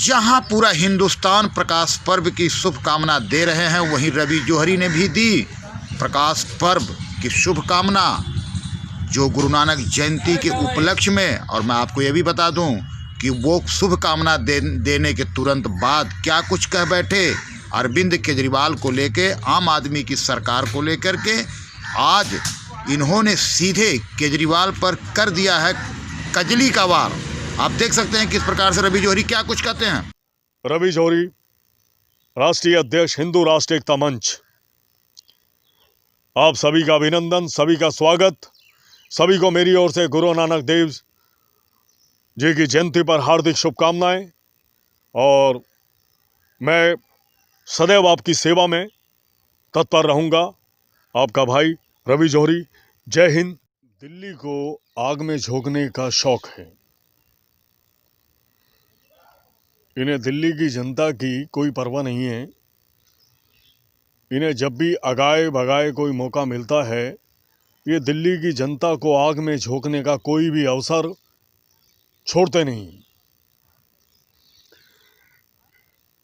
जहां पूरा हिंदुस्तान प्रकाश पर्व की शुभकामना दे रहे हैं, वहीं रवि जौहरी ने भी दी प्रकाश पर्व की शुभकामना, जो गुरु नानक जयंती के उपलक्ष्य में। और मैं आपको ये भी बता दूं कि वो शुभकामना देने के तुरंत बाद क्या कुछ कह बैठे अरविंद केजरीवाल को लेके, आम आदमी की सरकार को लेकर के। आज इन्होंने सीधे केजरीवाल पर कर दिया है कजली का वार। आप देख सकते हैं किस प्रकार से रवि जौहरी क्या कुछ कहते हैं। रवि जौहरी, राष्ट्रीय अध्यक्ष हिंदू राष्ट्र एकता मंच, आप सभी का अभिनंदन, सभी का स्वागत। सभी को मेरी ओर से गुरु नानक देव जी की जयंती पर हार्दिक शुभकामनाएं। और मैं सदैव आपकी सेवा में तत्पर रहूंगा। आपका भाई रवि जौहरी। जय हिंद। दिल्ली को आग में झोंकने का शौक है। इन्हें दिल्ली की जनता की कोई परवाह नहीं है। इन्हें जब भी अगाए भगाए कोई मौका मिलता है, ये दिल्ली की जनता को आग में झोंकने का कोई भी अवसर छोड़ते नहीं।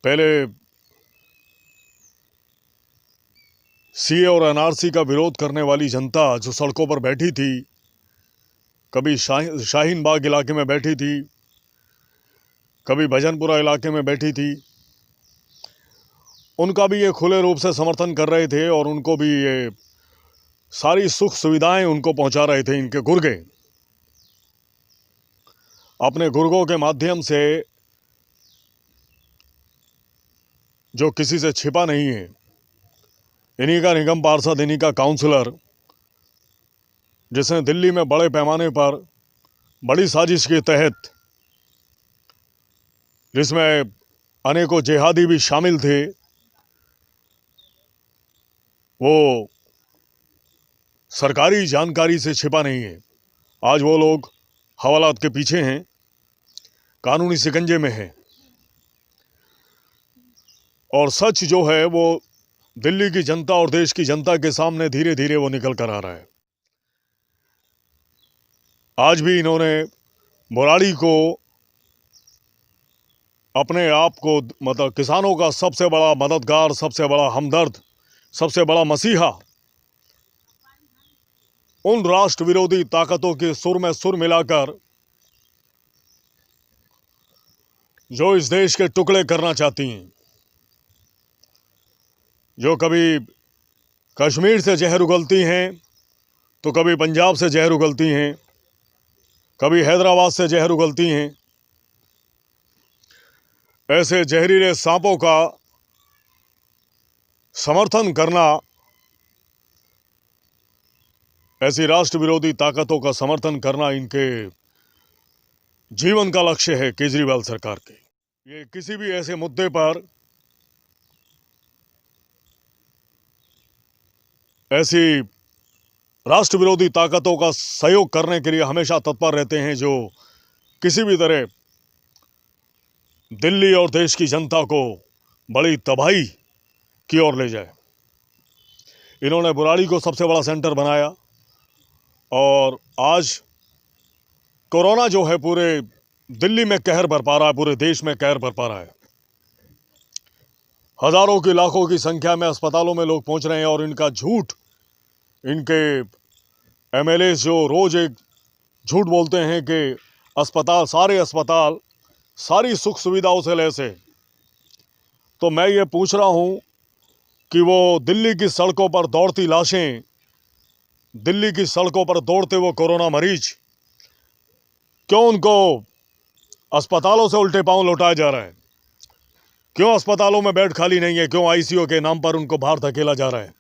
पहले सीए और एनआरसी का विरोध करने वाली जनता जो सड़कों पर बैठी थी, कभी शाहीन बाग इलाके में बैठी थी, कभी भजनपुरा इलाके में बैठी थी, उनका भी ये खुले रूप से समर्थन कर रहे थे और उनको भी ये सारी सुख सुविधाएं उनको पहुंचा रहे थे। इनके गुर्गे अपने गुर्गों के माध्यम से, जो किसी से छिपा नहीं है, इन्हीं का निगम पार्षद, इन्हीं का काउंसलर, जिसने दिल्ली में बड़े पैमाने पर बड़ी साजिश के तहत, जिसमें अनेकों जिहादी भी शामिल थे, वो सरकारी जानकारी से छिपा नहीं है। आज वो लोग हवालात के पीछे हैं, कानूनी शिकंजे में हैं। और सच जो है वो दिल्ली की जनता और देश की जनता के सामने धीरे धीरे वो निकल कर आ रहा है। आज भी इन्होंने बुराड़ी को अपने आप को, मतलब किसानों का सबसे बड़ा मददगार, सबसे बड़ा हमदर्द, सबसे बड़ा मसीहा, उन राष्ट्र विरोधी ताकतों के सुर में सुर मिलाकर जो इस देश के टुकड़े करना चाहती हैं, जो कभी कश्मीर से जहर उगलती हैं तो कभी पंजाब से जहर उगलती हैं, कभी हैदराबाद से जहर उगलती हैं, ऐसे जहरीले सांपों का समर्थन करना, ऐसी राष्ट्र विरोधी ताकतों का समर्थन करना इनके जीवन का लक्ष्य है केजरीवाल सरकार के। ये किसी भी ऐसे मुद्दे पर, ऐसी राष्ट्र विरोधी ताकतों का सहयोग करने के लिए हमेशा तत्पर रहते हैं, जो किसी भी तरह दिल्ली और देश की जनता को बड़ी तबाही की ओर ले जाए। इन्होंने बुराड़ी को सबसे बड़ा सेंटर बनाया और आज कोरोना जो है पूरे दिल्ली में कहर बरपा रहा है, पूरे देश में कहर बरपा रहा है। हजारों की, लाखों की संख्या में अस्पतालों में लोग पहुंच रहे हैं और इनका झूठ, इनके एमएलए जो रोज एक झूठ बोलते हैं कि अस्पताल, सारे अस्पताल सारी सुख सुविधाओं से लैस है। तो मैं ये पूछ रहा हूं कि वो दिल्ली की सड़कों पर दौड़ती लाशें, दिल्ली की सड़कों पर दौड़ते वो कोरोना मरीज, क्यों उनको अस्पतालों से उल्टे पांव लौटाया जा रहा है? क्यों अस्पतालों में बेड खाली नहीं है? क्यों आईसीयू के नाम पर उनको बाहर धकेला जा रहा है?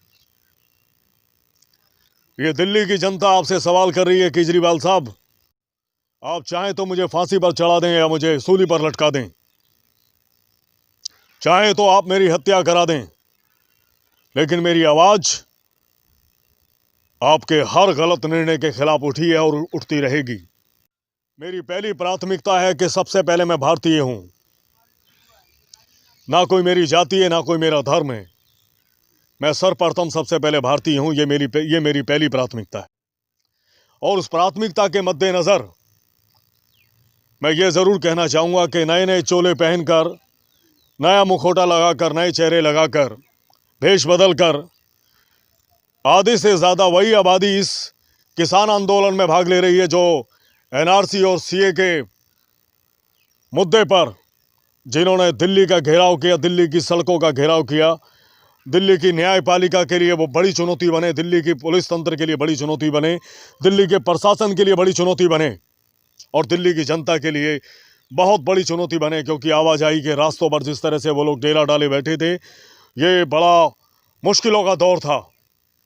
ये दिल्ली की जनता आपसे सवाल कर रही है, केजरीवाल साहब, आप चाहें तो मुझे फांसी पर चढ़ा दें या मुझे सूली पर लटका दें, चाहें तो आप मेरी हत्या करा दें, लेकिन मेरी आवाज आपके हर गलत निर्णय के खिलाफ उठी है और उठती रहेगी। मेरी पहली प्राथमिकता है कि सबसे पहले मैं भारतीय हूं, ना कोई मेरी जाति है, ना कोई मेरा धर्म है। मैं सर्वप्रथम सबसे पहले भारतीय हूं, ये मेरी पहली प्राथमिकता है। और उस प्राथमिकता के मद्देनजर मैं ये ज़रूर कहना चाहूँगा कि नए नए चोले पहनकर, नया मुखौटा लगाकर, नए चेहरे लगाकर, भेष बदल कर आधी से ज़्यादा वही आबादी इस किसान आंदोलन में भाग ले रही है जो एनआरसी और सीए के मुद्दे पर, जिन्होंने दिल्ली का घेराव किया, दिल्ली की सड़कों का घेराव किया, दिल्ली की न्यायपालिका के लिए वो बड़ी चुनौती बने, दिल्ली की पुलिस तंत्र के लिए बड़ी चुनौती बने, दिल्ली के प्रशासन के लिए बड़ी चुनौती बने और दिल्ली की जनता के लिए बहुत बड़ी चुनौती बने। क्योंकि आवाजाही के रास्तों पर जिस तरह से वो लोग डेरा डाले बैठे थे, ये बड़ा मुश्किलों का दौर था।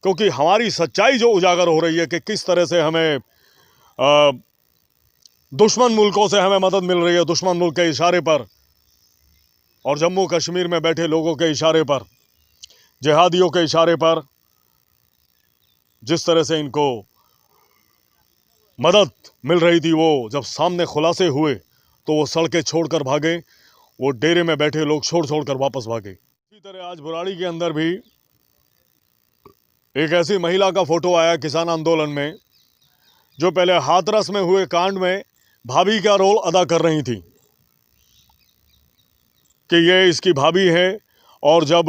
क्योंकि हमारी सच्चाई जो उजागर हो रही है कि किस तरह से हमें दुश्मन मुल्कों से हमें मदद मिल रही है, दुश्मन मुल्क के इशारे पर, और जम्मू कश्मीर में बैठे लोगों के इशारे पर, जिहादियों के इशारे पर जिस तरह से इनको मदद मिल रही थी, वो जब सामने खुलासे हुए तो वो सड़कें छोड़कर भागे, वो डेरे में बैठे लोग छोड़ कर वापस भागे। इसी तरह आज बुराड़ी के अंदर भी एक ऐसी महिला का फोटो आया किसान आंदोलन में, जो पहले हाथरस में हुए कांड में भाभी का रोल अदा कर रही थी कि ये इसकी भाभी है, और जब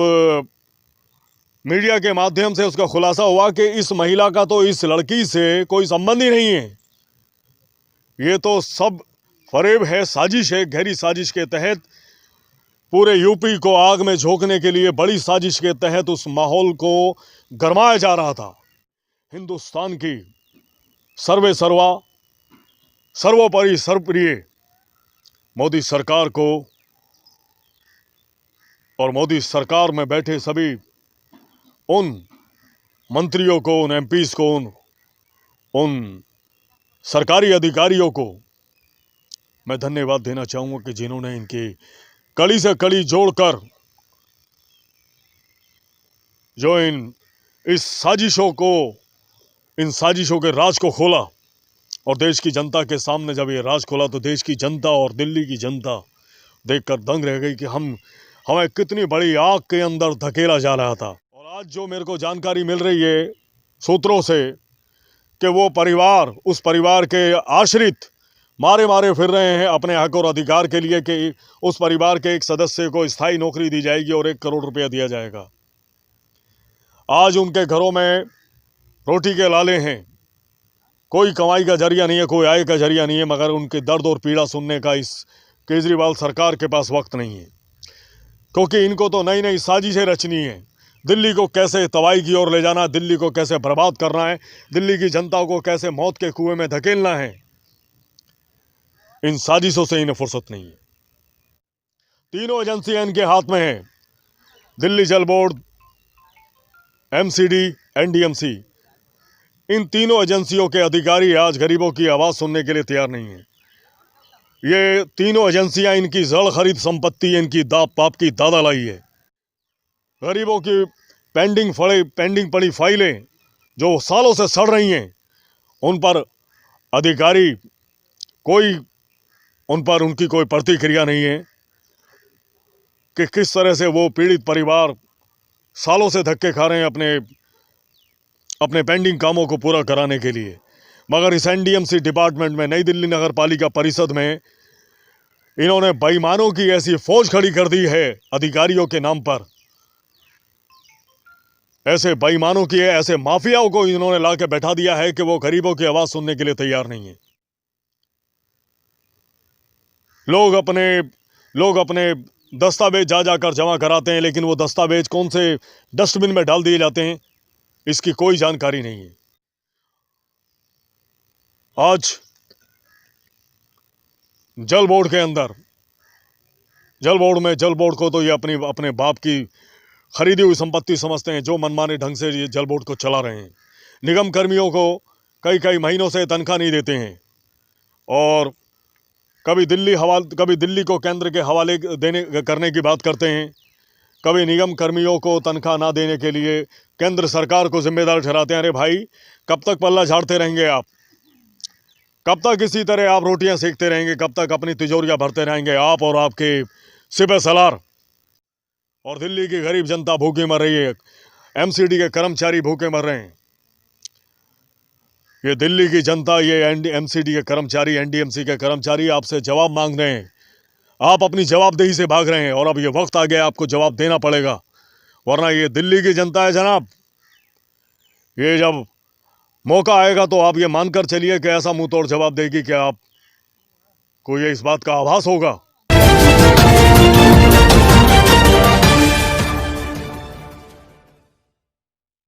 मीडिया के माध्यम से उसका खुलासा हुआ कि इस महिला का तो इस लड़की से कोई संबंध ही नहीं है, ये तो सब फरेब है, साजिश है, गहरी साजिश के तहत पूरे यूपी को आग में झोंकने के लिए बड़ी साजिश के तहत उस माहौल को गरमाया जा रहा था। हिंदुस्तान की सर्वे सर्वा सर्वोपरि सर्वप्रिय मोदी सरकार को और मोदी सरकार में बैठे सभी उन मंत्रियों को, उन एमपीज को, उन सरकारी अधिकारियों को मैं धन्यवाद देना चाहूँगा कि जिन्होंने इनकी कड़ी से कड़ी जोड़कर जो इस साजिशों को, इन साजिशों के राज को खोला, और देश की जनता के सामने जब ये राज खोला तो देश की जनता और दिल्ली की जनता देखकर दंग रह गई कि हमें कितनी बड़ी आग के अंदर धकेला जा रहा था। और आज जो मेरे को जानकारी मिल रही है सूत्रों से कि वो परिवार, उस परिवार के आश्रित मारे मारे फिर रहे हैं अपने हक और अधिकार के लिए कि उस परिवार के एक सदस्य को स्थायी नौकरी दी जाएगी और 1 करोड़ रुपया दिया जाएगा। आज उनके घरों में रोटी के लाले हैं, कोई कमाई का जरिया नहीं है, कोई आय का जरिया नहीं है, मगर उनके दर्द और पीड़ा सुनने का इस केजरीवाल सरकार के पास वक्त नहीं है। क्योंकि इनको तो नई नई साजिशें रचनी है, दिल्ली को कैसे तबाही की ओर ले जाना है, दिल्ली को कैसे बर्बाद करना है, दिल्ली की जनता को कैसे मौत के कुएं में धकेलना है। इन साजिशों से इन्हें फुर्सत नहीं है। तीनों एजेंसियां इनके हाथ में हैं, दिल्ली जल बोर्ड, एमसीडी, एनडीएमसी। इन तीनों एजेंसियों के अधिकारी आज गरीबों की आवाज़ सुनने के लिए तैयार नहीं है। ये तीनों एजेंसियां इनकी जड़ खरीद संपत्ति, इनकी दाप पाप की दादा लाई है। गरीबों की पेंडिंग पड़ी फाइलें जो सालों से सड़ रही हैं, उन पर अधिकारी उनकी कोई प्रतिक्रिया नहीं है कि किस तरह से वो पीड़ित परिवार सालों से धक्के खा रहे हैं अपने पेंडिंग कामों को पूरा कराने के लिए। मगर इस एनडीएमसी डिपार्टमेंट में, नई दिल्ली नगर पालिका परिषद में, इन्होंने बेईमानों की ऐसी फौज खड़ी कर दी है अधिकारियों के नाम पर। ऐसे बेईमानों की, ऐसे माफियाओं को इन्होंने ला के बैठा दिया है कि वो गरीबों की आवाज़ सुनने के लिए तैयार नहीं है। लोग अपने दस्तावेज जाकर जमा कराते हैं, लेकिन वो दस्तावेज कौन से डस्टबिन में डाल दिए जाते हैं, इसकी कोई जानकारी नहीं है। आज जल बोर्ड के अंदर, जल बोर्ड को तो ये अपने बाप की खरीदी हुई संपत्ति समझते हैं, जो मनमाने ढंग से ये जल बोर्ड को चला रहे हैं। निगम कर्मियों को कई महीनों से तनख्वाह नहीं देते हैं, और कभी दिल्ली को केंद्र के हवाले करने की बात करते हैं, कभी निगम कर्मियों को तनख्वाह ना देने के लिए केंद्र सरकार को जिम्मेदार ठहराते हैं। अरे भाई, कब तक पल्ला झाड़ते रहेंगे आप? कब तक इसी तरह आप रोटियां सेकते रहेंगे? कब तक अपनी तिजोरियां भरते रहेंगे आप और आपके सिपह सलार? और दिल्ली की गरीब जनता भूखी मर रही है, एमसीडी के कर्मचारी भूखे मर रहे हैं। ये दिल्ली की जनता, ये एमसीडी के कर्मचारी, एनडीएमसी के कर्मचारी आपसे जवाब मांग रहे हैं। आप अपनी जवाबदेही से भाग रहे हैं और अब ये वक्त आ गया, आपको जवाब देना पड़ेगा, वरना ये दिल्ली की जनता है जनाब। ये जब मौका आएगा तो आप ये मानकर चलिए कि ऐसा मुंह तोड़ जवाब देगी कि आपको ये इस बात का आभास होगा।